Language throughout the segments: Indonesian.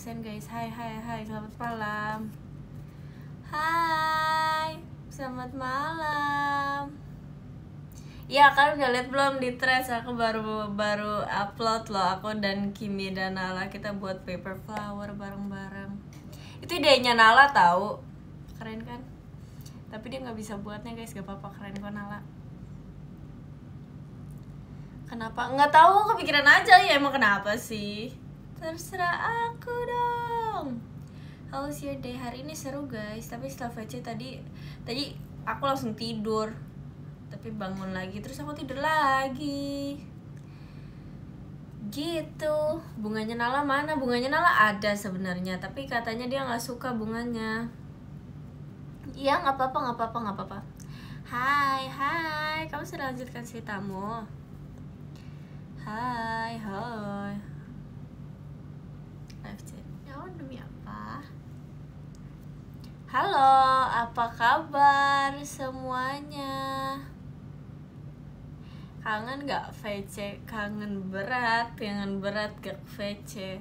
absen guys. Hai, selamat malam. Hai, selamat malam. Ya, kalian udah lihat belum di Threads? Aku baru upload loh. Aku dan Kimi dan Nala kita buat paper flower bareng-bareng. Itu idenya Nala tahu. Keren kan? Tapi dia nggak bisa buatnya guys. Gak apa-apa, keren kok Nala. Kenapa? Nggak tahu, kepikiran aja ya. Emang kenapa sih? Terserah aku dong. How's your day? Hari ini seru guys. Tapi setelah VC tadi aku langsung tidur. Tapi bangun lagi, terus aku tidur lagi. Gitu. Bunganya Nala mana? Bunganya Nala ada sebenarnya, tapi katanya dia nggak suka bunganya. Iya, nggak apa-apa. Hai. Kamu sudah lanjutkan ceritamu? Hai. Live chat. Ya, demi apa? Halo, apa kabar semuanya? Kangen gak VC? Kangen berat gak VC?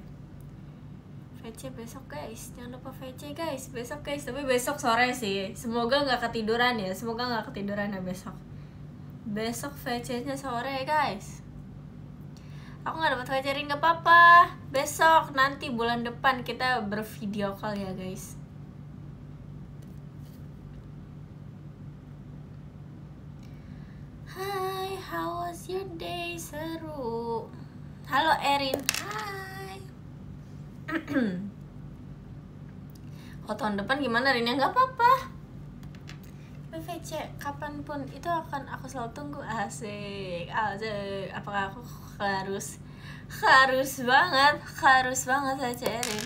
VC besok guys, jangan lupa VC guys. Besok guys, tapi besok sore sih. Semoga gak ketiduran ya, besok. Besok VC nya sore guys. Aku gak dapat VC ring, gak apa-apa. Besok, nanti bulan depan kita bervideo call ya guys. Hai, how was your day? Seru. Halo Erin, hai. Oh, tahun depan gimana Rin? Ya nggak apa-apa. VC kapanpun itu akan aku selalu tunggu. Asik. Apakah aku harus banget VC Erin.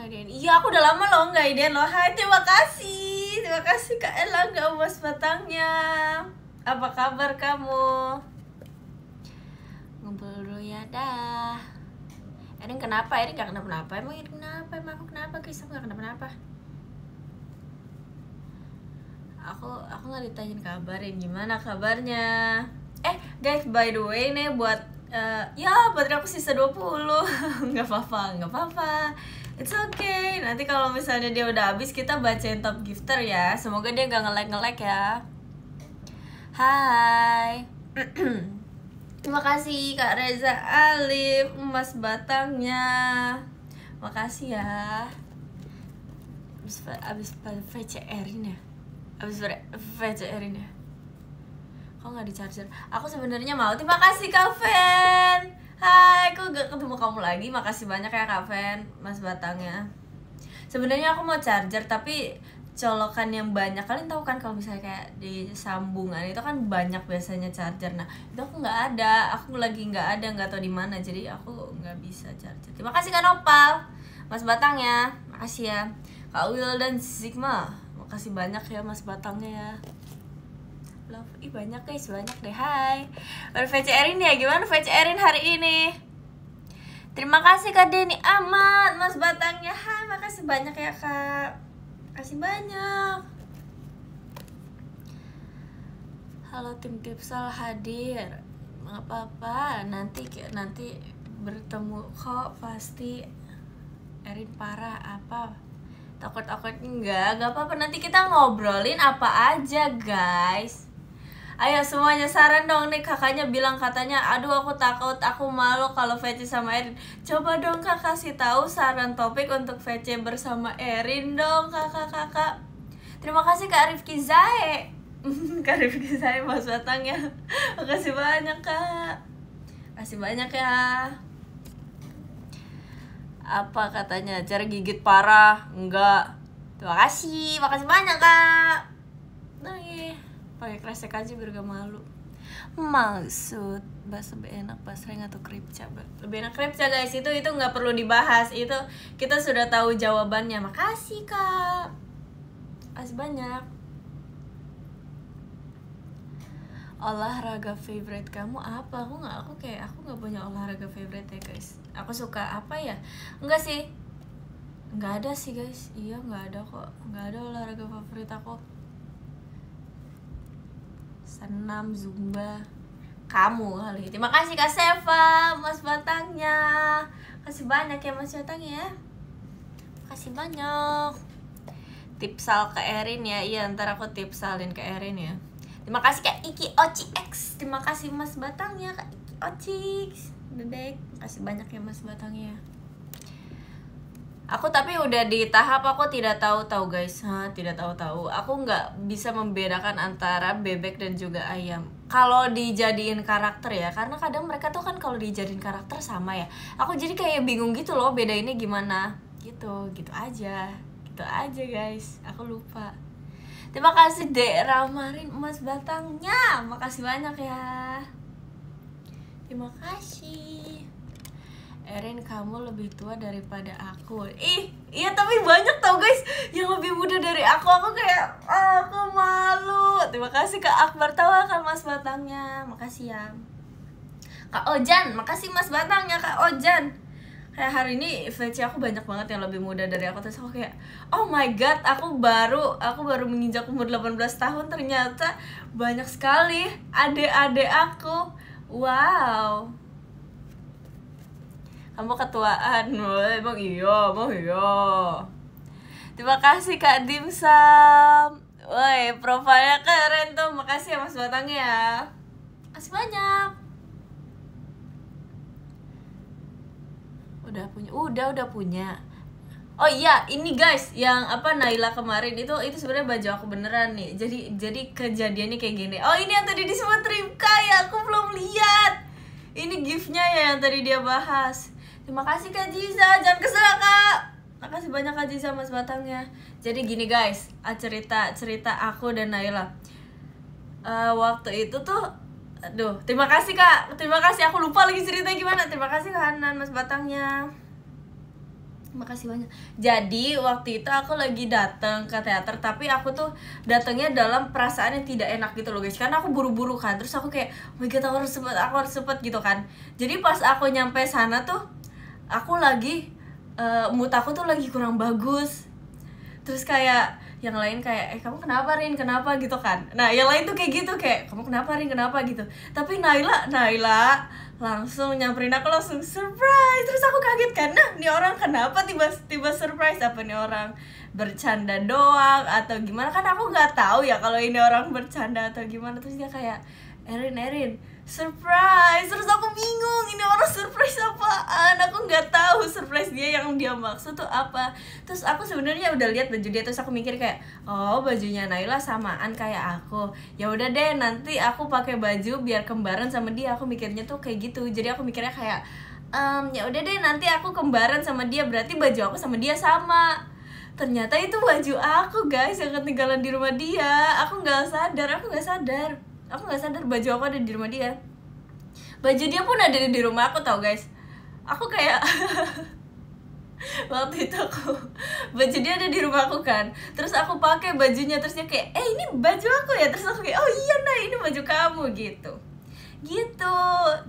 Erin. Iya, aku udah lama loh nggak iden loh. Hai, terima kasih Kak Ella nggak emas batangnya. Apa kabar kamu? Ngumpul dulu ya dah. Erin kenapa? Erin gak kenapa-napa. Emang Erin kenapa? Emang aku kenapa guys? Aku gak kenapa-napa. Aku gak ditanyain kabarin. Gimana kabarnya? Guys, by the way nih buat baterai aku sisa 20. Gak apa-apa. It's okay. Nanti kalau misalnya dia udah habis, kita bacain top gifter ya. Semoga dia gak nge-lag ya. Hai. Terima kasih Kak Reza Alif, emas batangnya. Makasih ya. Abis VCR-in ya. Kok nggak di charger? Aku sebenarnya mau. Terima kasih Kak Fen. Hai, kok gak ketemu kamu lagi? Makasih banyak ya Kak Fen, mas batangnya. Sebenarnya aku mau charger tapi colokan yang banyak. Kalian tahu kan kalau misalnya kayak di sambungan itu kan banyak biasanya charger. Nah, itu aku nggak ada. Aku lagi nggak tahu di mana. Jadi aku nggak bisa charger. Terima kasih Kak Nopal, mas batangnya. Makasih ya Kak Will dan Sigma. Makasih banyak ya mas batangnya ya. Love, banyak guys, banyak deh. Hai. Baru VC Erin ya, gimana VC Erin hari ini? Terima kasih Kak Deni Amat, mas batangnya. Hai, makasih banyak ya Kak. Makasih banyak. Halo tim Tipsal hadir. Nggak apa-apa, nanti bertemu kok pasti. Erin parah apa? Takut enggak apa-apa, nanti kita ngobrolin apa aja guys. Ayo semuanya saran dong nih, kakaknya bilang katanya aduh aku takut, aku malu kalau VC sama Erin. Coba dong Kak kasih tahu saran topik untuk VC bersama Erin dong kakak. Terima kasih Kak Rifki Zae. Kak Rifki Zae mas batangnya. Makasih banyak Kak. Makasih banyak ya. Apa katanya, cara gigit parah? Enggak. Terima kasih, makasih banyak Kak. Nah pakai kresek aja biar gak malu. Maksud bakso lebih enak basreng atau kripca? Lebih enak kripca guys, itu nggak perlu dibahas, itu kita sudah tahu jawabannya. Makasih Kak, makasih banyak. Olahraga favorite kamu apa? Aku nggak punya olahraga favorite ya guys. Aku suka apa ya? Enggak sih, nggak ada sih guys. Iya nggak ada kok, nggak ada olahraga favorit aku. Senam, zumba, kamu kali. Terima kasih Kak Seva, Mas Batangnya. Kasih banyak ya Mas Batangnya ya. Kasih banyak. Tipsal ke Erin ya. Iya, ntar aku tipsalin ke Erin ya. Terima kasih Kak Iki Oci X. Terima kasih Mas Batangnya Kak Iki Oci X. Dedek, kasih banyak ya Mas Batangnya. Aku tapi udah di tahap aku tidak tahu guys. Tidak tahu. Aku nggak bisa membedakan antara bebek dan juga ayam. Kalau dijadiin karakter ya, karena kadang mereka tuh kan kalau dijadiin karakter sama ya. Aku jadi kayak bingung gitu loh, bedainnya gimana. Gitu aja guys. Aku lupa. Terima kasih Dek Ramarin Mas Batangnya. Makasih banyak ya. Terima kasih. Erin, kamu lebih tua daripada aku. Iya tapi banyak tau guys yang lebih muda dari aku. Aku kayak, aku malu. Terima kasih Kak Akbar Tawa, Kak Mas Batangnya. Makasih ya Kak Ojan, makasih Mas Batangnya Kak Ojan. Kayak hari ini VC aku banyak banget yang lebih muda dari aku. Terus aku kayak, oh my god, aku baru menginjak umur 18 tahun. Ternyata banyak sekali adik-adik aku. Wow, kamu ketuaan. Emang iya. Terima kasih Kak Dimsum. Woi, profilnya keren tuh. Makasih ya Mas Batangnya ya. Makasih banyak. Udah punya. Oh iya, ini guys, yang apa Naila kemarin itu sebenarnya baju aku beneran nih. Jadi kejadiannya kayak gini. Oh, ini yang tadi disebut Ripka ya, aku belum lihat. Ini giftnya ya yang tadi dia bahas. Terima kasih Kak Jiza, jangan kesel Kak. Makasih banyak Kak Jiza Mas Batangnya. Jadi gini guys, cerita aku dan Naila. Waktu itu tuh, aduh, terima kasih Kak. Terima kasih, aku lupa lagi ceritanya gimana. Terima kasih Kak Hanan Mas Batangnya. Terima kasih banyak. Jadi waktu itu aku lagi datang ke teater, tapi aku tuh datangnya dalam perasaan yang tidak enak gitu loh guys. Karena aku buru-buru kan. Terus aku kayak, oh my god, aku harus cepet gitu kan. Jadi pas aku nyampe sana tuh, aku lagi mood aku tuh lagi kurang bagus. Terus kayak yang lain kayak, kamu kenapa Rin, kenapa gitu kan. Nah yang lain tuh kayak gitu, kayak kamu kenapa Rin, kenapa gitu. Tapi Naila langsung nyamperin aku, langsung surprise. Terus aku kaget kan, nah nih orang kenapa tiba surprise. Apa nih orang bercanda doang atau gimana, kan aku nggak tahu ya kalau ini orang bercanda atau gimana. Terus dia kayak, Erin surprise. Terus aku bingung, ini orang surprise apaan. Aku nggak tahu surprise dia yang dia maksud tuh apa. Terus aku sebenarnya udah lihat baju dia, terus aku mikir kayak, oh bajunya Naila samaan kayak aku. Ya udah deh, nanti aku pakai baju biar kembaran sama dia. Aku mikirnya tuh kayak gitu. Jadi aku mikirnya kayak, ya udah deh, nanti aku kembaran sama dia, berarti baju aku sama dia sama. Ternyata itu baju aku guys yang ketinggalan di rumah dia. Aku nggak sadar baju aku ada di rumah dia. Baju dia pun ada di rumah aku tau guys. Aku kayak waktu itu baju dia ada di rumah aku kan. Terus aku pakai bajunya, terus dia kayak, ini baju aku ya. Terus aku kayak, oh iya Nay, ini baju kamu gitu.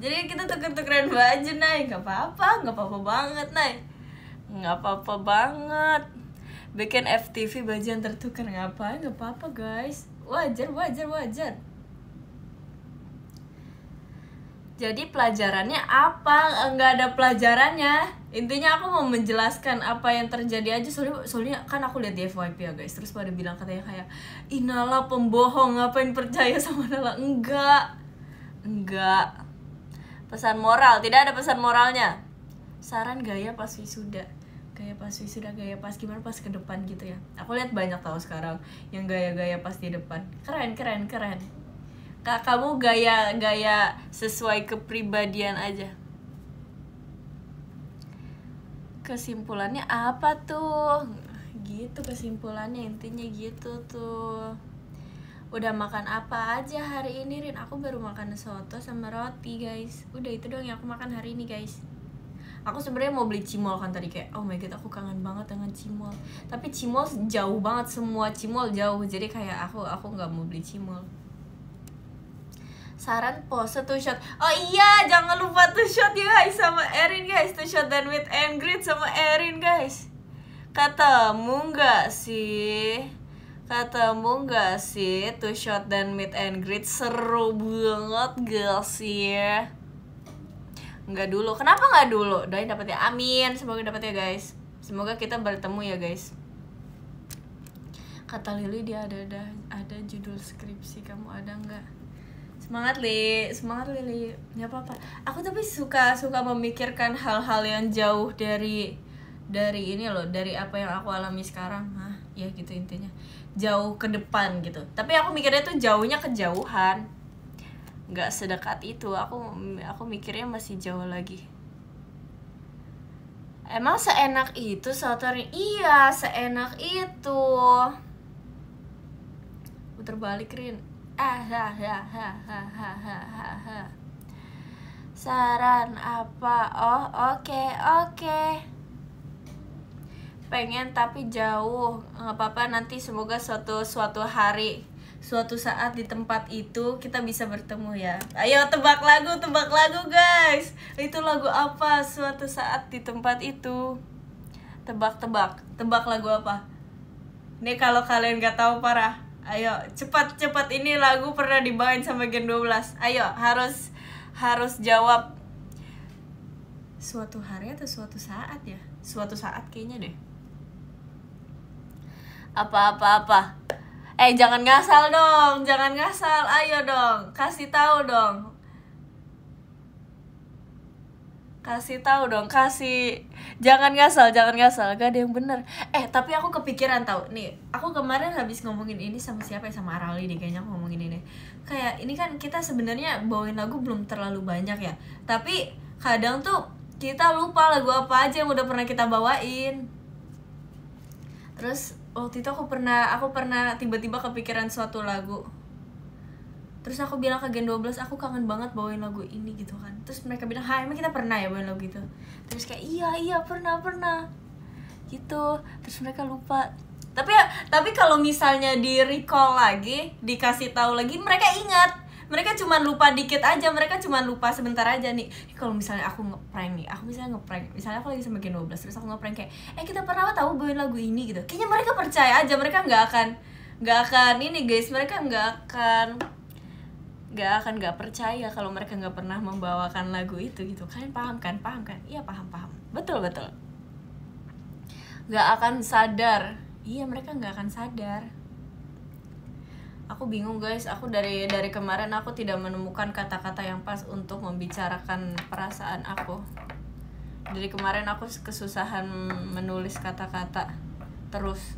Jadi kita tuker-tukeran baju Nay. Gak apa-apa banget Nay. Gak apa-apa banget. Bikin FTV baju yang tertukar, gak apa-apa guys. Wajar. Jadi pelajarannya apa? Nggak ada pelajarannya. Intinya aku mau menjelaskan apa yang terjadi aja. Soalnya kan aku lihat di FYP ya guys. Terus pada bilang katanya kayak, Nala pembohong, ngapain percaya sama Nala. Enggak. Pesan moral, tidak ada pesan moralnya. Saran gaya pas wisuda. Gaya pas gimana pas ke depan gitu ya. Aku lihat banyak tahu sekarang yang gaya-gaya pas di depan. Keren. Kak, kamu gaya sesuai kepribadian aja. Kesimpulannya apa tuh? Gitu kesimpulannya, intinya gitu tuh. Udah makan apa aja hari ini Rin? Aku baru makan soto sama roti guys. Udah itu doang yang aku makan hari ini guys. Aku sebenarnya mau beli cimol kan tadi, kayak, oh my god, aku kangen banget dengan cimol. Tapi cimol jauh banget, semua cimol jauh. Jadi kayak aku nggak mau beli cimol. Saran pose 2 shot. Oh iya, jangan lupa 2 shot ya guys sama Erin guys. 2 shot dan meet and greet sama Erin guys. Ketemu nggak sih? Ketemu gak sih Two Shot dan Meet and Greet? Seru banget gak sih? Nggak dulu. Kenapa nggak dulu? Doain dapet ya. Amin. Semoga dapet ya guys. Semoga kita bertemu ya guys. Kata Lili dia ada judul skripsi. Kamu ada nggak? Semangat Li, semangat Lili. Nggak apa-apa. Aku tapi suka memikirkan hal-hal yang jauh dari ini loh, dari apa yang aku alami sekarang. Hah, ya gitu intinya. Jauh ke depan gitu. Tapi aku mikirnya tuh jauhnya kejauhan. Nggak sedekat itu. Aku mikirnya masih jauh lagi. Emang seenak itu sotorin? Iya, seenak itu. Puter balik Rin. Saran apa? Oh, oke. Pengen tapi jauh. Nggak apa-apa, nanti semoga suatu hari, suatu saat di tempat itu kita bisa bertemu ya. Ayo tebak lagu guys. Itu lagu apa? Suatu saat di tempat itu. Tebak lagu apa? Nih kalau kalian nggak tahu parah. Ayo cepat ini lagu pernah dibawain sama Gen 12. Ayo harus jawab. Suatu hari atau suatu saat ya? Suatu saat kayaknya deh. Apa? Jangan ngasal dong, ayo dong, kasih tahu dong, jangan ngasal, gak ada yang bener. Tapi aku kepikiran tahu nih, aku kemarin habis ngomongin ini sama siapa ya, sama Arali deh kayaknya aku ngomongin ini. Kayak ini kan kita sebenarnya bawain lagu belum terlalu banyak ya, tapi kadang tuh kita lupa lagu apa aja yang udah pernah kita bawain. Terus waktu itu aku pernah tiba-tiba kepikiran suatu lagu. Terus aku bilang ke Gen 12, aku kangen banget bawain lagu ini gitu kan. Terus mereka bilang, "Ha, emang kita pernah ya bawain lagu itu?" Terus kayak, iya pernah gitu. Terus mereka lupa. Tapi kalau misalnya di recall lagi, dikasih tahu lagi, mereka ingat. Mereka cuma lupa dikit aja, mereka cuma lupa sebentar aja nih. Kalau misalnya aku ngeprank nih, misalnya aku lagi sama Gen 12, terus aku ngeprank kayak, kita pernah tahu bawain lagu ini gitu. Kayaknya mereka percaya aja, mereka nggak akan ini guys, mereka nggak akan percaya kalau mereka nggak pernah membawakan lagu itu gitu. Kalian paham kan? Iya paham. Betul. Nggak akan sadar. Iya, mereka nggak akan sadar. Aku bingung guys, aku dari kemarin aku tidak menemukan kata-kata yang pas untuk membicarakan perasaan aku. Dari kemarin aku kesusahan menulis kata-kata terus.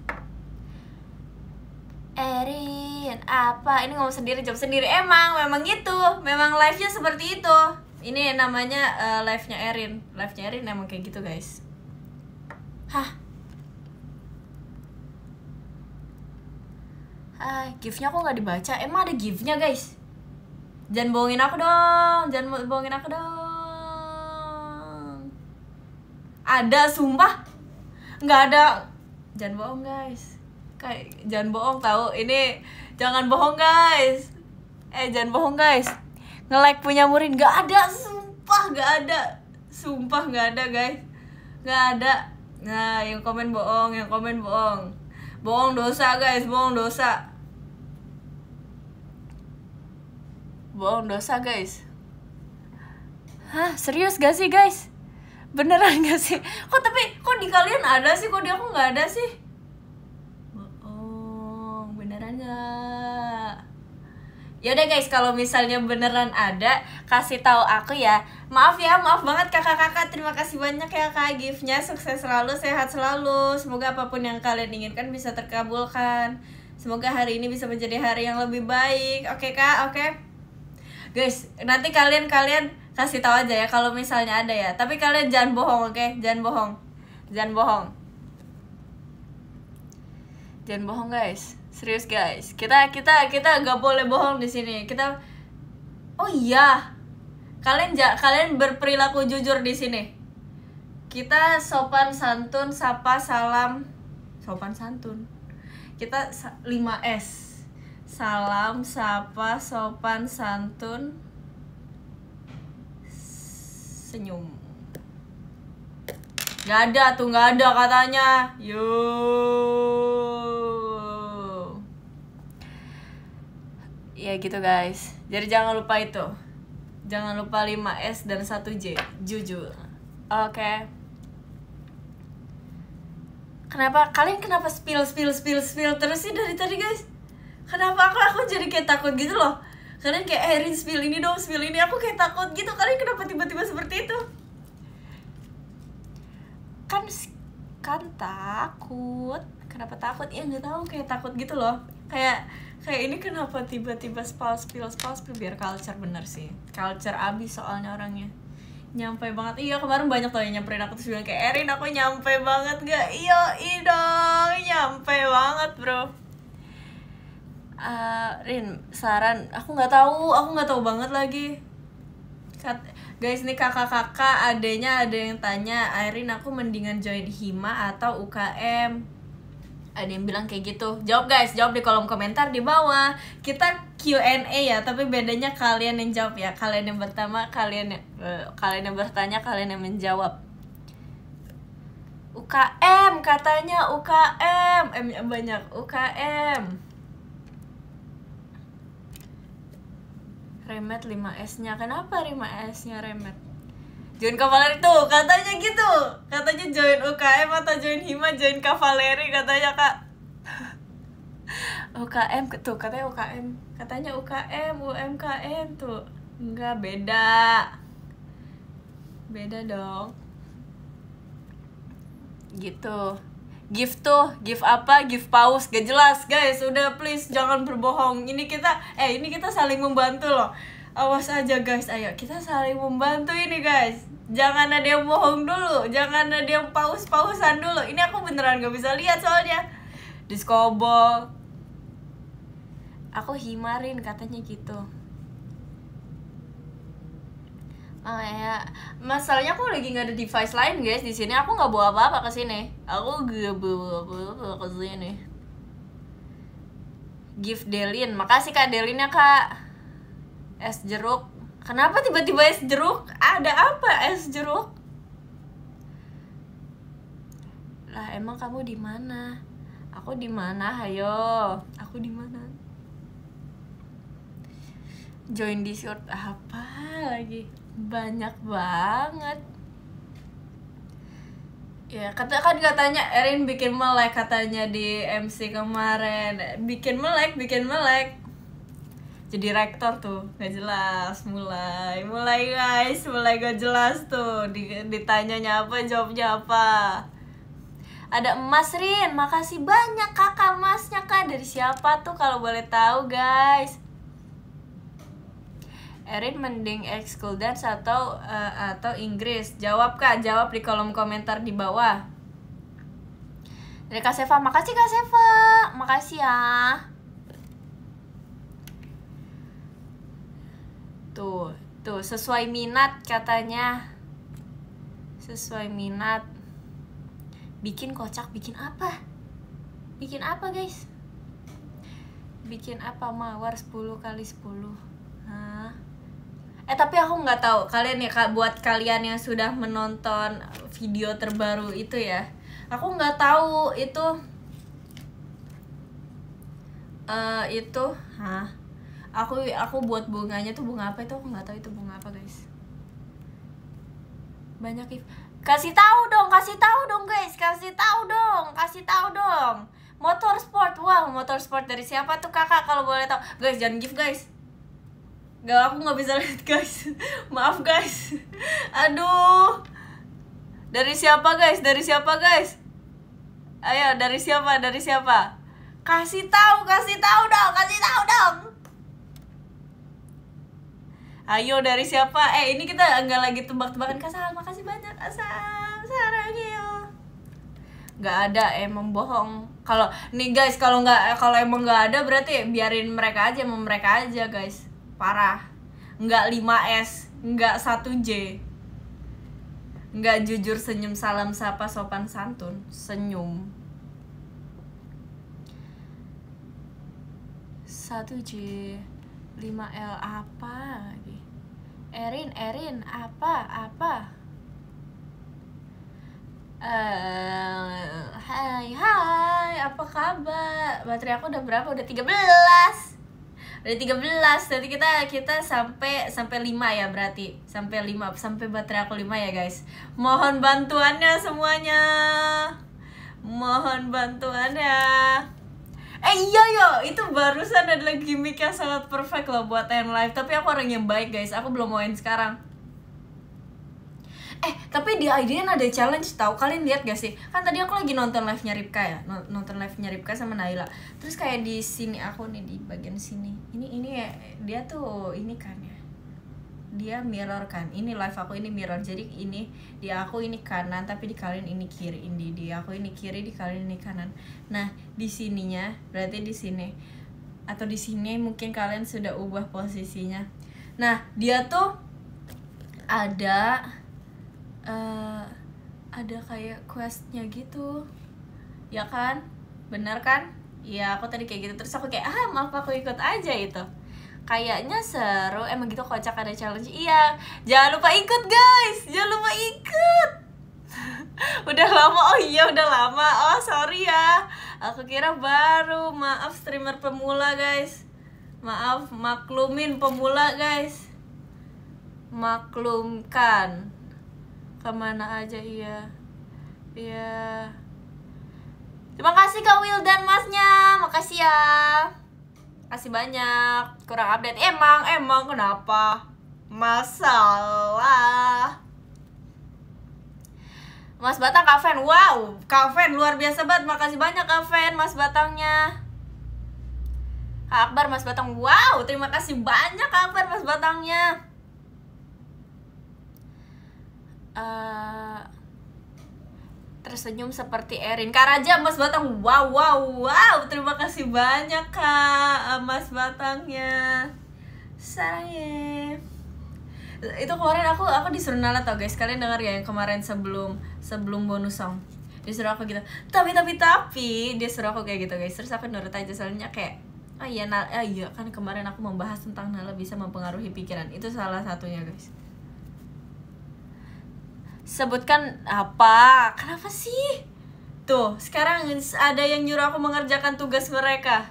Erin, apa? Ini ngomong sendiri, jawab sendiri. Memang gitu. Memang live-nya seperti itu. Ini namanya live-nya Erin. Live-nya Erin emang kayak gitu guys. Hah? Gift-nya kok nggak dibaca? Emang ada gift-nya guys? Jangan bohongin aku dong. Ada, sumpah nggak ada. Jangan bohong guys. Jangan bohong tahu. Ini jangan bohong guys. Jangan bohong guys. Nge-like punya Murin nggak ada, sumpah nggak ada guys. Nggak ada. Nah, yang komen bohong. Bohong dosa guys, bohong dosa guys. Hah, serius gak sih guys? Beneran gak sih? Kok di kalian ada sih, kok di aku gak ada sih? Bohong, beneran gak? Yaudah guys, kalau misalnya beneran ada, kasih tahu aku ya. Maaf banget kakak-kakak. Terima kasih banyak ya kak giftnya. Sukses selalu, sehat selalu. Semoga apapun yang kalian inginkan bisa terkabulkan. Semoga hari ini bisa menjadi hari yang lebih baik. Oke kak, oke. Guys, nanti kalian kasih tahu aja ya kalau misalnya ada ya. Tapi kalian jangan bohong, oke? Jangan bohong guys. Serius guys. Kita nggak boleh bohong di sini. Oh iya. Kalian berperilaku jujur di sini. Kita sopan santun, sapa, salam. Sopan santun. Kita 5S. Salam, sapa, sopan, santun, senyum. Gak ada katanya. Ya gitu guys. Jadi jangan lupa itu. Jangan lupa 5S dan 1J. Jujur. Oke. Kalian kenapa spill terus sih dari tadi guys? Kenapa aku jadi kayak takut gitu loh. Kalian kayak Erin spill ini dong, spill ini. Aku kayak takut gitu. Kalian kenapa tiba-tiba seperti itu? Kan takut. Kenapa takut? Ya nggak tahu, kayak takut gitu loh. Kayak ini kenapa tiba-tiba spill biar culture bener sih. Culture abis soalnya orangnya. Nyampe banget. Iya, kemarin banyak tuh yang nyamperin aku terus bilang kayak Erin, aku nyampe banget gak? Iya dong, nyampe banget bro. Rin, saran, aku nggak tahu banget lagi. Guys, nih kakak-kakak adanya ada yang tanya, Erin aku mendingan join Hima atau UKM. Ada yang bilang kayak gitu. Jawab guys, jawab di kolom komentar di bawah. Kita Q&A ya, tapi bedanya kalian yang jawab ya. Kalian yang pertama, kalian yang bertanya, kalian yang menjawab. UKM katanya, UKM. M-nya banyak, UKM. Remet 5S-nya. Kenapa 5S-nya remet? Join Kavaleri tuh, katanya gitu. Katanya join UKM atau join Hima, join Kavaleri katanya kak. UKM tuh, katanya UKM. Katanya UKM, UMKM tuh. Enggak, beda. Beda dong. Gitu. Gift apa? Gift paus, gak jelas guys. Udah please jangan berbohong. Ini kita saling membantu loh. Awas aja guys, ayo kita saling membantu ini guys. Jangan ada yang bohong dulu, jangan ada yang paus-pausan dulu. Ini aku beneran gak bisa lihat soalnya. Diskobol. Aku himarin katanya gitu. Ya, masalahnya aku lagi nggak ada device lain guys di sini. Aku nggak bawa apa-apa ke sini. Aku nggak bawa apa-apa ke sini. Gift Delin, makasih kak Delinnya kak. Es jeruk. Kenapa tiba-tiba es jeruk? Ada apa es jeruk? Lah emang kamu di mana? Aku di mana? Hayo, aku di mana? Join Discord apa lagi? Banyak banget. Ya, katanya Erin bikin melek katanya di MC kemarin. Bikin melek. Jadi rektor tuh, gak jelas. Mulai guys, mulai gak jelas tuh. Ditanyanya apa, jawabnya apa. Ada emas Rin, makasih banyak kakak emasnya kak. Dari siapa tuh kalau boleh tahu guys? Erin mending ekskul dance atau Inggris? Jawab kak, jawab di kolom komentar di bawah. Dari Kak Seva, makasih Kak Seva, makasih ya. Tuh sesuai minat katanya. Sesuai minat. Bikin kocak, bikin apa? Bikin apa guys? Bikin apa mawar 10 kali 10? Hah? Tapi aku nggak tahu kalian ya, buat kalian yang sudah menonton video terbaru itu ya, aku nggak tahu itu aku buat bunganya tuh bunga apa, itu aku nggak tahu itu bunga apa guys. Banyak kasih tahu dong guys, kasih tahu dong. Motorsport, wow, motorsport dari siapa tuh kakak kalau boleh tahu guys? Jangan give guys. Gak, aku nggak bisa lihat guys. Maaf guys. Aduh. Dari siapa guys? Ayo, dari siapa? Kasih tahu dong. Ayo, dari siapa? Ini kita nggak lagi tebak-tebakan. Kasal, makasih banyak Asal. Sarangnya. Nggak ada, emang bohong. Kalau nih guys, kalau emang nggak ada berarti biarin mereka aja guys. Parah. Nggak 5S, nggak 1J, nggak jujur, senyum, salam, sapa, sopan santun, senyum. 1J, 5L apa lagi? Erin apa? Hai, apa kabar? Baterai aku udah berapa? Udah 13. Udah 13. Nanti kita sampai 5 ya berarti. Sampai baterai aku 5 ya, guys. Mohon bantuannya semuanya. Mohon bantuannya. Iya yo, itu barusan adalah gimmick yang sangat perfect loh buat end live. Tapi aku orang yang baik, guys. Aku belum mau end sekarang. Tapi di IDN ada challenge tahu, kalian lihat gak sih? Kan tadi aku lagi nonton live-nya Ripka ya, nonton live-nya Ripka sama Naila. Terus kayak di sini aku nih, di bagian sini. Ini ya, dia tuh ini kan ya. Dia mirror kan. Ini live aku ini mirror. Jadi ini di aku ini kanan tapi di kalian ini kiri. Ini di aku ini kiri, di kalian ini kanan. Nah, di sininya berarti di sini. Atau di sini mungkin kalian sudah ubah posisinya. Nah, dia tuh ada kayak questnya gitu, ya kan? Bener kan? Iya, aku tadi kayak gitu. Terus aku kayak maaf, aku ikut aja itu. Kayaknya seru, emang gitu, kocak, ada challenge. Iya, jangan lupa ikut guys, jangan lupa ikut. Udah lama, udah lama. Oh sorry ya, aku kira baru. Maaf streamer pemula guys. Maaf, maklumin pemula guys. Maklumkan. Kemana aja iya. Terima kasih Kak Wildan masnya, makasih ya. Kasih banyak. Kurang update. Emang kenapa? Masalah. Mas Batang Kak Fen. Wow, Kak Fen luar biasa banget. Makasih banyak Kak Fen, Mas Batangnya. Kak Akbar, Mas Batang. Wow, terima kasih banyak Kak Akbar, Mas Batangnya. Tersenyum seperti Erin. Kak Raja, Mas Batang. Wow, terima kasih banyak Kak Mas Batangnya. Sarangnya. Itu kemarin aku disuruh Nala tau guys. Kalian dengar ya yang kemarin sebelum bonus song. Disuruh aku gitu. Tapi dia suruh aku kayak gitu guys. Terus aku nurut aja, soalnya kayak iya kan kemarin aku membahas tentang Nala bisa mempengaruhi pikiran. Itu salah satunya guys. Sebutkan apa? Kenapa sih? Tuh, sekarang ada yang nyuruh aku mengerjakan tugas mereka.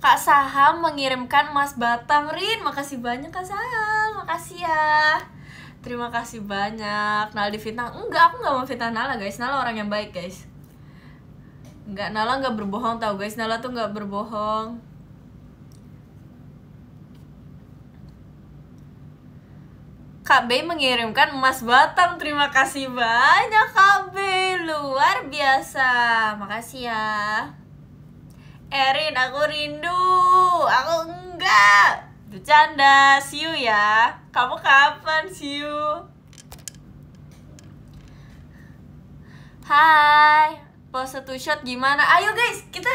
Kak Saham mengirimkan Mas Batang. Rin, makasih banyak Kak Saham. Makasih ya. Terima kasih banyak. Nala difitnah. Enggak, aku gak mau fitnah Nala guys. Nala orang yang baik guys. Enggak, Nala gak berbohong tau guys. Nala tuh gak berbohong. Kak B mengirimkan Mas Batang. Terima kasih banyak Kak B, luar biasa. Makasih ya. Erin, aku rindu. Aku enggak. Bercanda. See you ya. Kamu kapan see you? Hai. Pose to shot gimana? Ayo guys, kita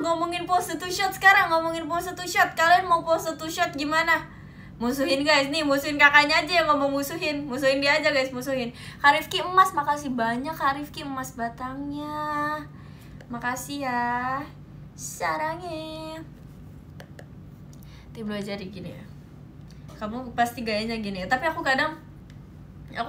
ngomongin pose to shot sekarang. Ngomongin pose to shot. Kalian mau pose to shot gimana? Musuhin guys, nih musuhin kakaknya aja yang ngomong musuhin dia aja guys, musuhin. Kak Rifki emas, makasih banyak Kak Rifki emas batangnya. Makasih ya. Sarangnya. Tiba jadi gini ya. Kamu pasti gayanya gini ya. Tapi aku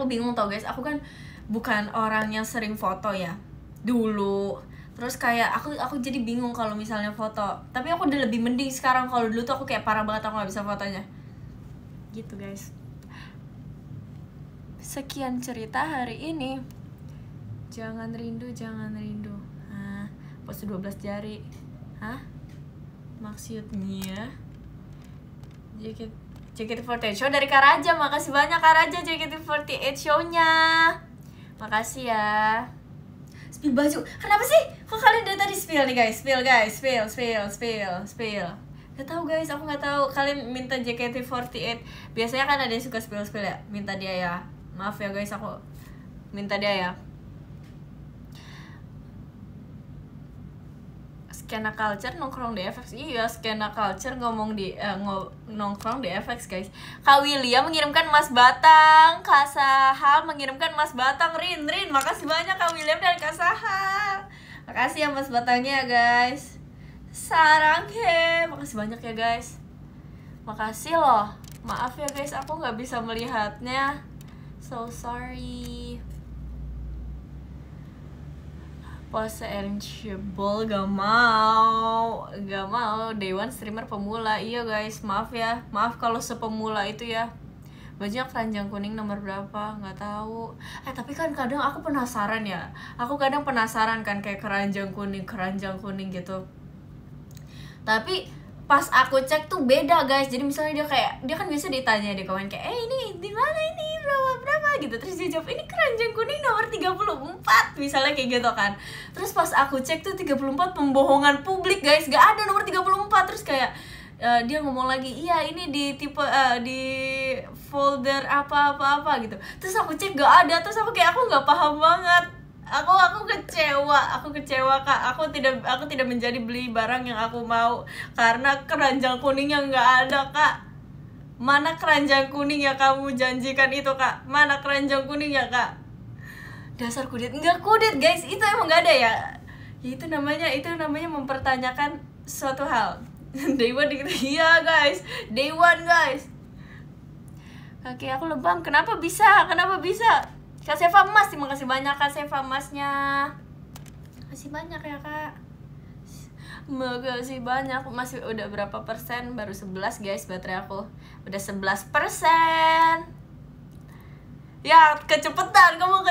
bingung tau guys. Aku kan bukan orang yang sering foto ya. Dulu. Terus kayak aku jadi bingung kalau misalnya foto. Tapi aku udah lebih mending sekarang. Kalau dulu tuh aku kayak parah banget, aku gak bisa fotonya. Gitu guys. Sekian cerita hari ini. Jangan rindu. Pose 12 jari. Maksudnya JKT48 show dari Kak Raja. Makasih banyak Kak Raja, JKT48 show-nya. Makasih ya. Spill baju. Kenapa sih? Kok kalian dari tadi spill nih guys? Spill guys, spill. Gak tau guys, aku gak tahu. Kalian minta JKT48. Biasanya kan ada yang suka spill ya. Minta dia ya. Maaf ya guys, aku minta dia ya. Skena Culture nongkrong di FX. Iya, Skena Culture nongkrong di FX guys. Kak William mengirimkan Mas Batang. Kak Sahal mengirimkan Mas Batang. Rin, makasih banyak Kak William dan Kak Sahal. Makasih ya Mas Batangnya ya guys. Sarang he, makasih banyak ya guys. Makasih loh. Maaf ya guys, aku nggak bisa melihatnya. So sorry. pose eligible, gak mau Dewan streamer pemula. Iya guys, maaf ya, maaf kalau sepemula itu ya. Bajunya keranjang kuning nomor berapa, nggak tahu. Tapi kan kadang aku penasaran ya, kan kayak keranjang kuning gitu. Tapi pas aku cek tuh beda guys. Jadi misalnya dia kan biasa ditanya di komen kayak ini di mana ini berapa gitu, terus dia jawab ini keranjang kuning nomor 34 misalnya kayak gitu kan. Terus pas aku cek tuh 34 pembohongan publik guys, gak ada nomor 34. Terus kayak dia ngomong lagi, iya ini di tipe di folder apa gitu. Terus aku cek gak ada. Terus aku nggak paham banget. Aku kecewa Kak. Aku tidak menjadi beli barang yang aku mau karena keranjang kuningnya nggak ada Kak. Mana keranjang kuning yang kamu janjikan itu Kak? Mana keranjang kuning ya Kak? Dasar kudet. Nggak kudet guys, itu emang nggak ada ya. Itu namanya mempertanyakan suatu hal. Day one gitu. Iya guys, day one guys. Kaki aku lebam, kenapa bisa? Kak Seva emas, terima kasih banyak Kak Seva emasnya. Makasih banyak ya Kak. Makasih banyak. Masih udah berapa persen? Baru 11 guys baterai aku. Udah 11%. Ya kecepetan, kamu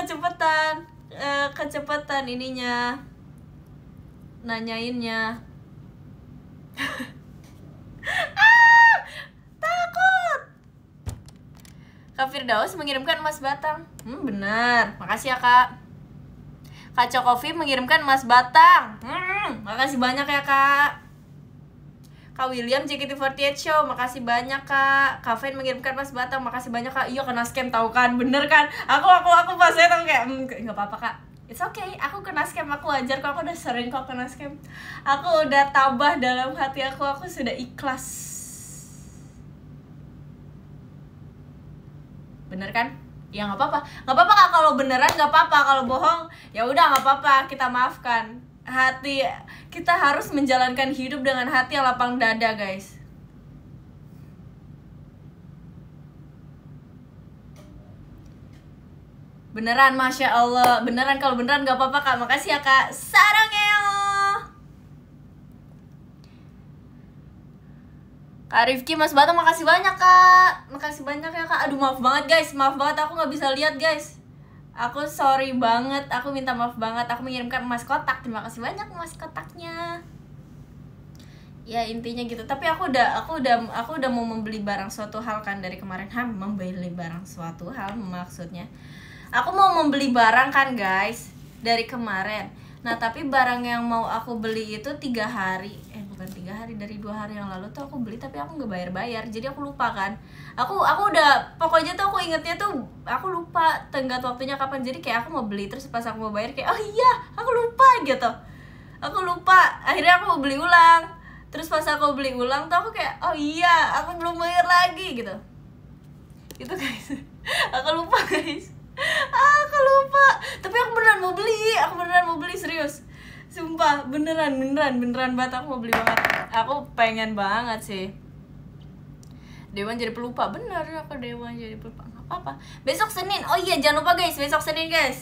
kecepetan ininya, nanyainnya. Takut. Kak Firdaus mengirimkan emas batang. Benar, makasih ya Kak. Kak Cokofi mengirimkan emas batang. Makasih banyak ya Kak. Kak William JKT48 Show, makasih banyak Kak. Kak Fen mengirimkan emas batang, makasih banyak Kak. Iya kena scam tahu kan, bener kan? Aku pas saya tahu kayak nggak apa-apa Kak. It's okay, aku kena scam, aku wajar kok, aku udah sering kok kena scam. Aku udah tabah dalam hati aku sudah ikhlas. Bener kan? Ya nggak apa-apa Kak, kalau beneran nggak apa-apa, kalau bohong ya udah nggak apa-apa, kita maafkan. Hati kita harus menjalankan hidup dengan hati yang lapang dada guys. Beneran, Masya Allah. Beneran, kalau beneran gak apa-apa Kak. Makasih ya Kak. Sarangeo. Kak Rifki Mas Batang, makasih banyak Kak. Makasih banyak ya Kak. Aduh maaf banget guys. Maaf banget aku gak bisa lihat guys. Aku sorry banget. Aku minta maaf banget. Aku mengirimkan emas kotak. Terima kasih banyak emas kotaknya. Ya intinya gitu. Tapi aku udah mau membeli barang suatu hal kan dari kemarin. Membeli barang suatu hal maksudnya. Aku mau membeli barang kan guys dari kemarin. Nah tapi barang yang mau aku beli itu 3 hari, bukan 3 hari, dari 2 hari yang lalu tuh aku beli tapi aku nggak bayar. Jadi aku lupa kan. Aku udah, pokoknya tuh aku ingetnya tuh aku lupa tenggat waktunya kapan. Jadi kayak aku mau beli, terus pas aku mau bayar kayak oh iya aku lupa gitu. Aku lupa. Akhirnya aku mau beli ulang. Terus pas aku beli ulang tuh aku kayak oh iya aku belum bayar lagi gitu. Itu guys. Aku lupa guys. Aku lupa. Tapi aku beneran mau beli serius. Sumpah, beneran banget aku mau beli banget. Aku pengen banget sih. Dewan jadi pelupa, bener aku Dewan jadi pelupa. Gak apa-apa. Besok Senin. Oh iya, jangan lupa guys, besok Senin guys.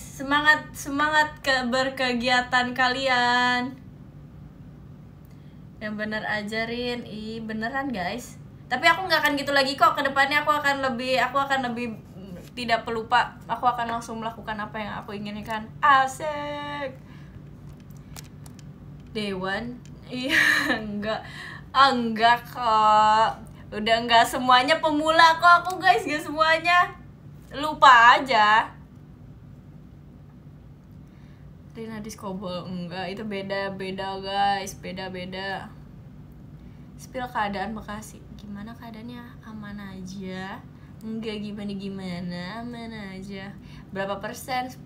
Semangat berkegiatan kalian. Yang bener ajarin. Beneran guys. Tapi aku nggak akan gitu lagi kok. Kedepannya aku akan lebih tidak pelupa. Aku akan langsung melakukan apa yang aku inginkan. Asik. Dewan. Iya, enggak kok. Udah enggak semuanya pemula kok aku guys, gak semuanya. Lupa aja. Rina Diskobol enggak, itu beda guys, beda. Spill keadaan Bekasi. Gimana keadaannya? Aman aja. Enggak gimana, aman aja. Berapa persen? 10.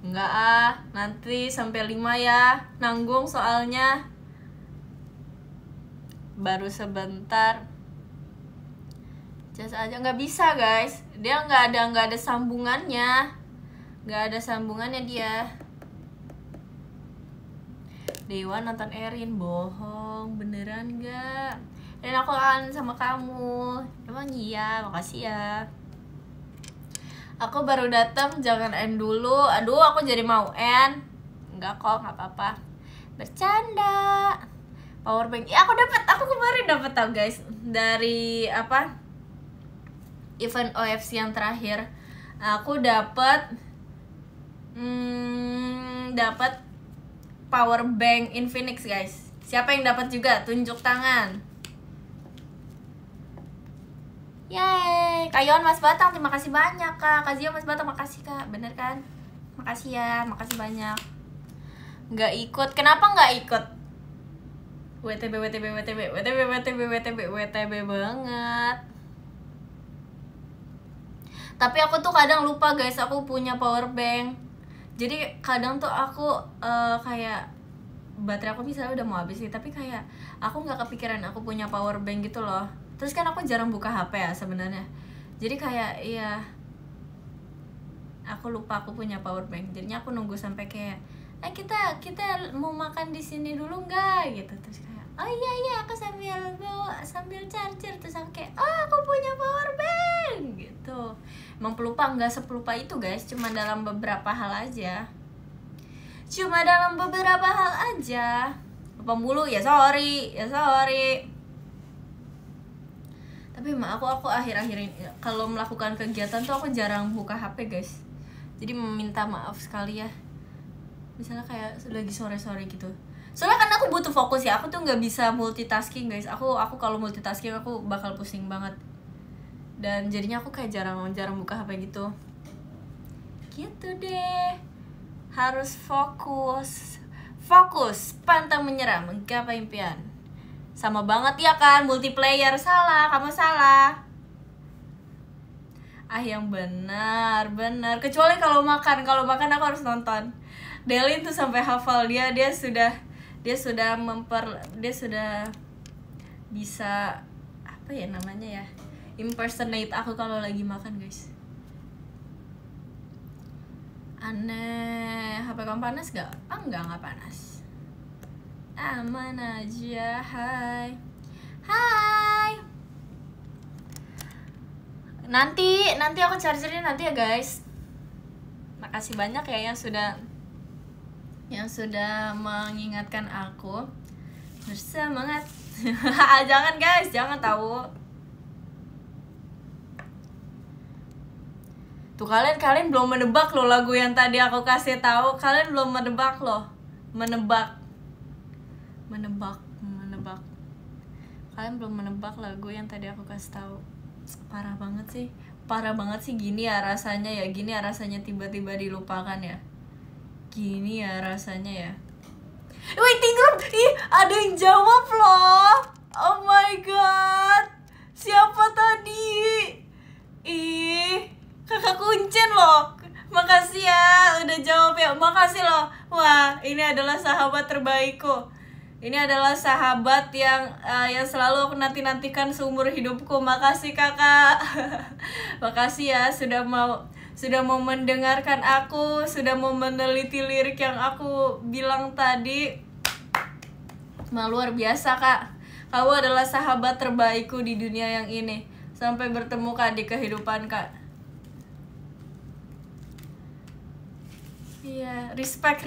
Enggak nanti sampai 5 ya. Nanggung soalnya. Baru sebentar. Just aja nggak bisa guys. Dia nggak ada sambungannya. Nggak ada sambungannya dia. Dewa nonton Erin, bohong, beneran nggak? Dan aku kangen sama kamu. Emang iya, makasih ya. Aku baru datang, jangan end dulu. Aduh, aku jadi mau end. Enggak kok, nggak apa-apa. Bercanda. Power bank. Ya aku kemarin dapat tau guys, dari apa? Event OFC yang terakhir. Aku dapat power bank Infinix guys. Siapa yang dapat juga? Tunjuk tangan. Yeay, Kayon Mas Batang, terima kasih banyak Kak. Kazia Mas Batang, makasih Kak. Bener kan? Makasih ya, makasih banyak. Nggak ikut, kenapa nggak ikut? WTB banget. Tapi aku tuh kadang lupa guys, aku punya power bank. Jadi kadang tuh aku kayak baterai aku misalnya udah mau habis nih, tapi kayak aku nggak kepikiran aku punya power bank gitu loh. Terus kan aku jarang buka HP ya sebenarnya. Jadi kayak iya, aku lupa aku punya power bank. Jadinya aku nunggu sampai kayak kita mau makan di sini dulu nggak gitu. Terus kayak oh iya aku sambil charger. Terus aku kayak aku punya power bank gitu. Emang pelupa, nggak sepelupa itu guys, cuma dalam beberapa hal aja. Lupa mulu ya sorry. Tapi emang aku akhir-akhir ini kalau melakukan kegiatan tuh aku jarang buka HP guys. Jadi meminta maaf sekali ya. Misalnya kayak lagi sore-sore gitu. Soalnya kan aku butuh fokus ya. Aku tuh nggak bisa multitasking guys. Aku kalau multitasking aku bakal pusing banget. Dan jadinya aku kayak jarang buka HP gitu. Gitu deh. Harus fokus, pantang menyerah, menggapai impian. Sama banget ya kan, multiplayer. Salah, kamu salah. Yang benar. Kecuali kalau makan aku harus nonton. Delin tuh sampai hafal, dia sudah bisa apa ya namanya ya, impersonate aku kalau lagi makan guys. Aneh, HP kamu panas gak? Enggak panas. Aman aja. Hai. Nanti aku chargernya nanti ya guys. Makasih banyak ya yang sudah mengingatkan aku. Bersemangat. Jangan guys, jangan tahu. Tuh kalian belum menebak loh lagu yang tadi aku kasih tahu. Kalian belum menebak loh. Menebak. Kalian belum menebak lagu yang tadi aku kasih tahu. Parah banget sih gini ya rasanya tiba-tiba dilupakan ya. Gini ya rasanya ya. Waiting room, ada yang jawab loh. Oh my god, siapa tadi? Kakak Kuncen loh. Makasih ya udah jawab ya. Makasih loh. Wah, ini adalah sahabat terbaikku. Ini adalah sahabat yang selalu aku nantikan seumur hidupku. Makasih kakak. Makasih ya sudah mau mendengarkan aku, sudah mau meneliti lirik yang aku bilang tadi. Luar biasa kak. Kamu adalah sahabat terbaikku di dunia yang ini. Sampai bertemu kak di kehidupan kak. Iya, respect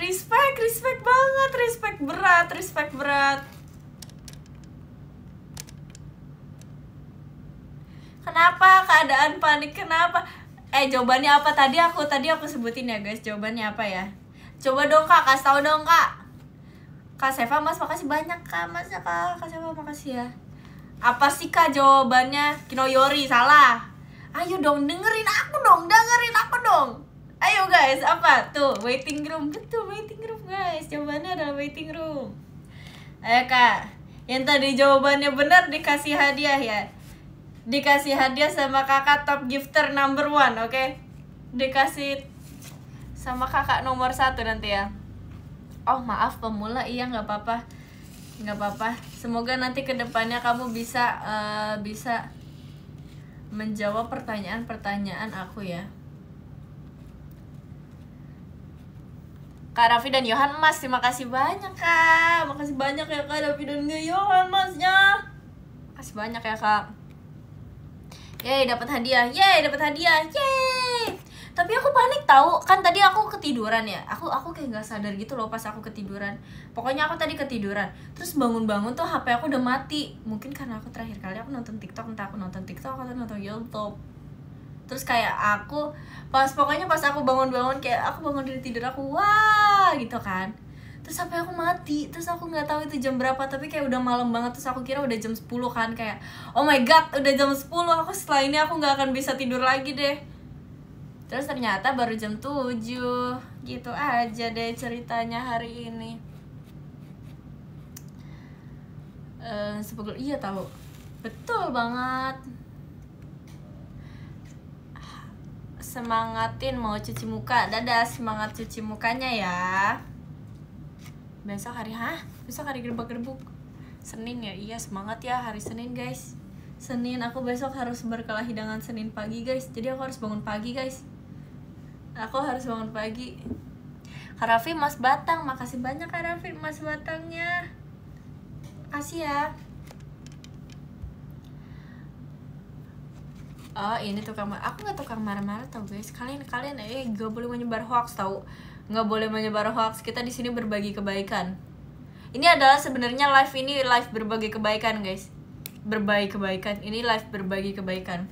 banget, respect berat. Kenapa keadaan panik? Kenapa? Jawabannya apa tadi aku sebutin ya guys. Jawabannya apa ya? Coba dong kak, kasih tahu dong kak. Kak Seva Mas, makasih banyak kak. Mas ya kak Seva, makasih ya. Apa sih kak jawabannya? Kinoyori, salah. Ayo dong, dengerin aku dong. Ayo guys, apa? Tuh, waiting room. Betul, waiting room guys. Jawabannya adalah waiting room. Ayo kak, yang tadi jawabannya benar dikasih hadiah ya. Dikasih hadiah sama kakak top gifter number 1, oke? Dikasih sama kakak nomor 1 nanti ya. Oh maaf pemula, iya nggak apa-apa. Semoga nanti kedepannya kamu bisa menjawab pertanyaan aku ya. Kak Raffi dan Yohan Mas, terima kasih banyak kak. Makasih banyak ya kak Raffi dan Yohan Masnya. Makasih banyak ya kak. Yeay, dapat hadiah. Yeay. Tapi aku panik tahu, kan tadi aku ketiduran ya. Aku kayak nggak sadar gitu loh pas aku ketiduran. Pokoknya aku tadi ketiduran. Terus bangun-bangun tuh HP aku udah mati. Mungkin karena aku terakhir kali aku nonton TikTok, entah aku nonton TikTok atau nonton YouTube. Terus kayak aku pokoknya pas aku bangun-bangun, kayak aku bangun dari tidur aku wah gitu kan. Terus HP aku mati. Terus aku nggak tahu itu jam berapa, tapi kayak udah malam banget. Terus aku kira udah jam 10 kan, kayak oh my god udah jam 10. Aku setelah ini aku nggak akan bisa tidur lagi deh. Terus ternyata baru jam 7. Gitu aja deh ceritanya hari ini. Iya tahu. Betul banget. Semangatin mau cuci muka. Dadah, semangat cuci mukanya ya. Besok hari gerbek-gerbuk. Senin ya? Iya, semangat ya hari Senin guys. Senin aku besok harus berkelahi dengan Senin pagi guys. Jadi aku harus bangun pagi guys. Aku harus bangun pagi. Kak Raffi Mas Batang, makasih banyak Kak Raffi Mas Batangnya. Makasih ya. Oh ini tukang aku nggak tukang marah-marah tau guys. Kalian gak boleh menyebar hoax tau. Nggak boleh menyebar hoax. Kita di sini berbagi kebaikan. Ini adalah sebenarnya live berbagi kebaikan guys. Berbagi kebaikan. Ini live berbagi kebaikan.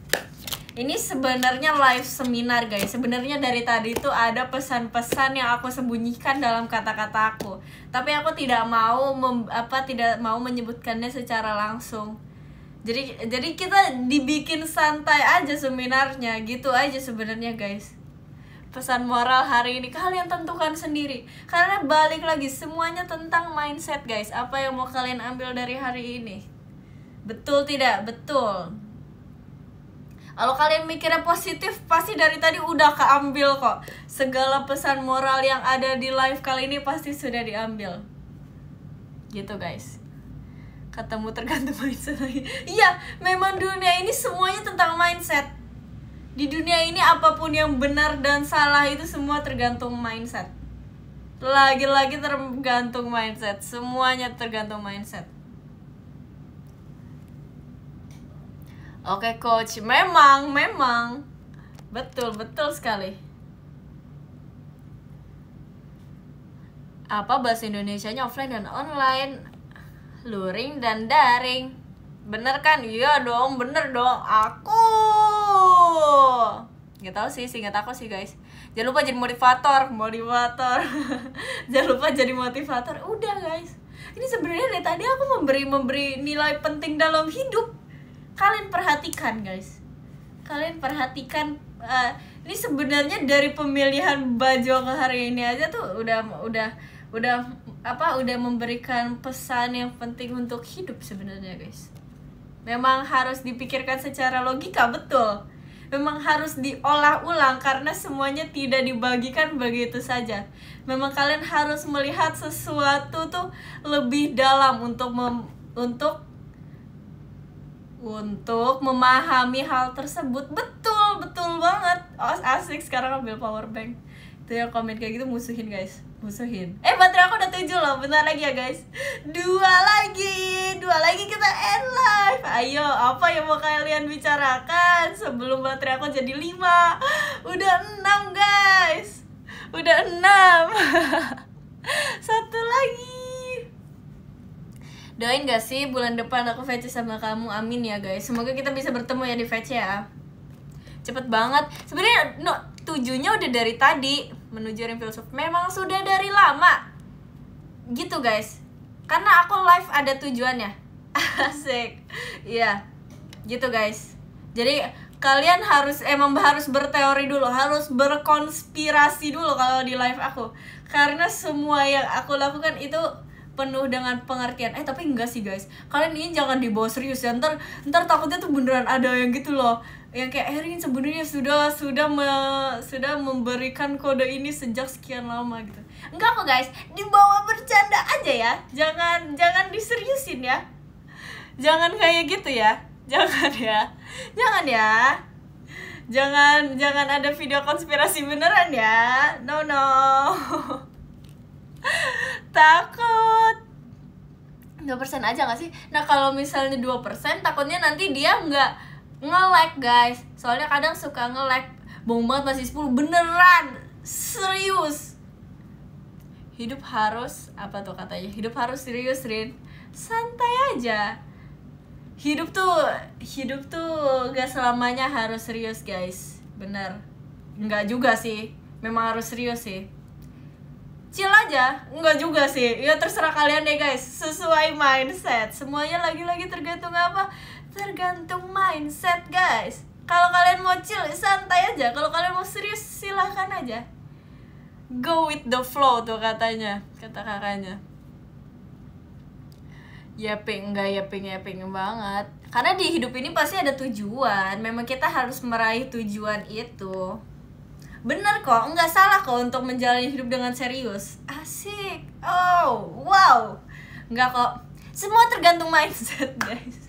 Ini sebenarnya live seminar guys. Sebenarnya dari tadi tuh ada pesan-pesan yang aku sembunyikan dalam kata-kata aku. Tapi aku tidak mau menyebutkannya secara langsung. Jadi kita dibikin santai aja seminarnya, gitu aja sebenarnya guys. Pesan moral hari ini kalian tentukan sendiri. Karena balik lagi semuanya tentang mindset guys. Apa yang mau kalian ambil dari hari ini? Betul tidak? Betul. Kalau kalian mikirnya positif, pasti dari tadi udah keambil kok. Segala pesan moral yang ada di live kali ini pasti sudah diambil. Gitu guys. Ketemu tergantung mindset lagi. Iya, memang dunia ini semuanya tentang mindset. Di dunia ini apapun yang benar dan salah itu semua tergantung mindset. Lagi-lagi tergantung mindset. Semuanya tergantung mindset. Oke coach, memang betul sekali. Apa bahasa Indonesianya offline dan online, luring dan daring, bener kan? Iya dong, bener dong. Aku nggak tahu sih, seingat aku sih guys. Jangan lupa jadi motivator. Jangan lupa jadi motivator. Udah guys, ini sebenarnya dari tadi aku memberi nilai penting dalam hidup. Kalian perhatikan guys, ini sebenarnya dari pemilihan baju ke hari ini aja tuh udah memberikan pesan yang penting untuk hidup sebenarnya guys. Memang harus dipikirkan secara logika, betul. Memang harus diolah ulang karena semuanya tidak dibagikan begitu saja. Memang kalian harus melihat sesuatu tuh lebih dalam untuk memahami hal tersebut. Betul banget. Oh asik, sekarang ambil power bank. Itu yang komen kayak gitu musuhin guys, musuhin. Baterai aku udah 7 loh, bentar lagi ya guys. 2 lagi kita end live. Ayo, apa yang mau kalian bicarakan sebelum baterai aku jadi 5? Udah 6 guys, udah 6. 1 lagi. Doain gak sih bulan depan aku VC sama kamu, amin ya guys. Semoga kita bisa bertemu ya di VC ya. Cepet banget. Sebenarnya tujuannya udah dari tadi menuju Ring Filsuf. Memang sudah dari lama. Gitu guys. Karena aku live ada tujuannya. Asik. Iya. Gitu guys. Jadi kalian harus berteori dulu, harus berkonspirasi dulu kalau di live aku. Karena semua yang aku lakukan itu penuh dengan pengertian. Tapi enggak sih guys, kalian ini jangan dibawa serius ya. Ntar takutnya tuh beneran ada yang gitu loh, yang kayak Erin sebenarnya sudah memberikan kode ini sejak sekian lama gitu. Enggak kok guys, dibawa bercanda aja ya. Jangan diseriusin ya. Jangan kayak gitu ya. Jangan ya. Jangan ada video konspirasi beneran ya. No. Takut. 2% aja gak sih? Nah kalau misalnya 2%, takutnya nanti dia nggak nge-like guys. Soalnya kadang suka nge-like. Bohong banget masih 10. Beneran, serius. Hidup harus, apa tuh katanya, hidup harus serius, Rin. Santai aja. Hidup tuh gak selamanya harus serius, guys. Bener. Enggak juga sih, memang harus serius sih. Chill aja, enggak juga sih. Ya terserah kalian deh, guys. Sesuai mindset. Semuanya lagi-lagi tergantung apa? Tergantung mindset, guys. Kalau kalian mau chill, santai aja. Kalau kalian mau serius, silahkan aja. Go with the flow tuh katanya, kata kakaknya. Yaping banget. Karena di hidup ini pasti ada tujuan. Memang kita harus meraih tujuan itu. Bener kok, nggak salah kok untuk menjalani hidup dengan serius. Asik. Oh, wow. Nggak kok. Semua tergantung mindset, guys.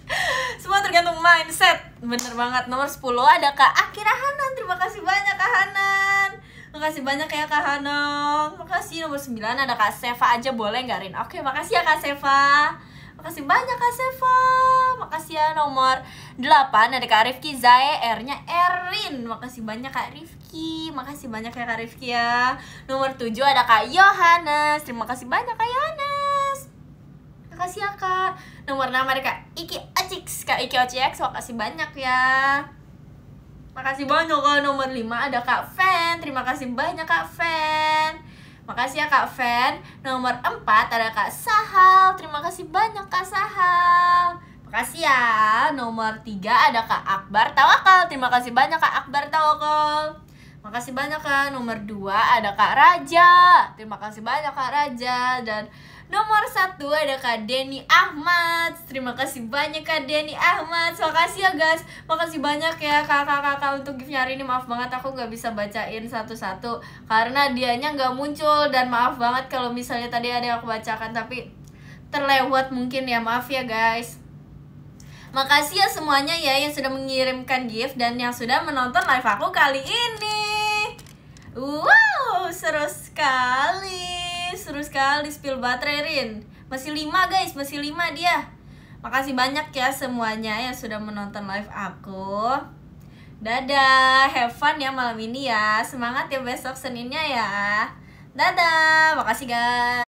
Semua tergantung mindset. Bener banget. Nomor 10 ada Kak Akira Hanan. Terima kasih banyak Kak Hanan. Makasih banyak ya Kak Hanan. Makasih. Nomor 9 ada Kak Seva aja, boleh nggak, Rin? Oke, makasih ya Kak Seva. Makasih banyak Kak Seva. Makasih ya. Nomor 8 ada Kak Rifki Zae, R-nya Erin. Makasih banyak Kak Rifki. Makasih banyak ya Kak Rifki ya. Nomor 7 ada Kak Yohanes. Terima kasih banyak Kak Yohanes. Makasih ya Kak. Nomor 6 ada Kak Iki Acix. Kak Iki Acix, makasih banyak ya. Makasih banyak Kak. Nomor 5 ada Kak Fen. Terima kasih banyak Kak Fen. Makasih ya Kak Fen. Nomor 4 ada Kak Sahal. Terima kasih banyak Kak Sahal. Makasih ya. Nomor 3 ada Kak Akbar Tawakal. Terima kasih banyak Kak Akbar Tawakal. Makasih banyak Kak. Nomor 2 ada Kak Raja. Terima kasih banyak Kak Raja. Dan nomor 1 ada Kak Denny Ahmad. Terima kasih banyak Kak Denny Ahmad. Makasih ya guys. Makasih banyak ya kakak-kakak untuk gift-nya hari ini. Maaf banget aku gak bisa bacain satu-satu karena dianya gak muncul. Dan maaf banget kalau misalnya tadi ada yang aku bacakan tapi terlewat mungkin ya. Maaf ya guys. Makasih ya semuanya ya yang sudah mengirimkan gift dan yang sudah menonton live aku kali ini. Wow, seru sekali spill baterai, Rin. Masih 5 guys, masih 5 dia. Makasih banyak ya semuanya yang sudah menonton live aku. Dadah, have fun ya malam ini ya. Semangat ya besok Seninnya ya. Dadah, makasih guys.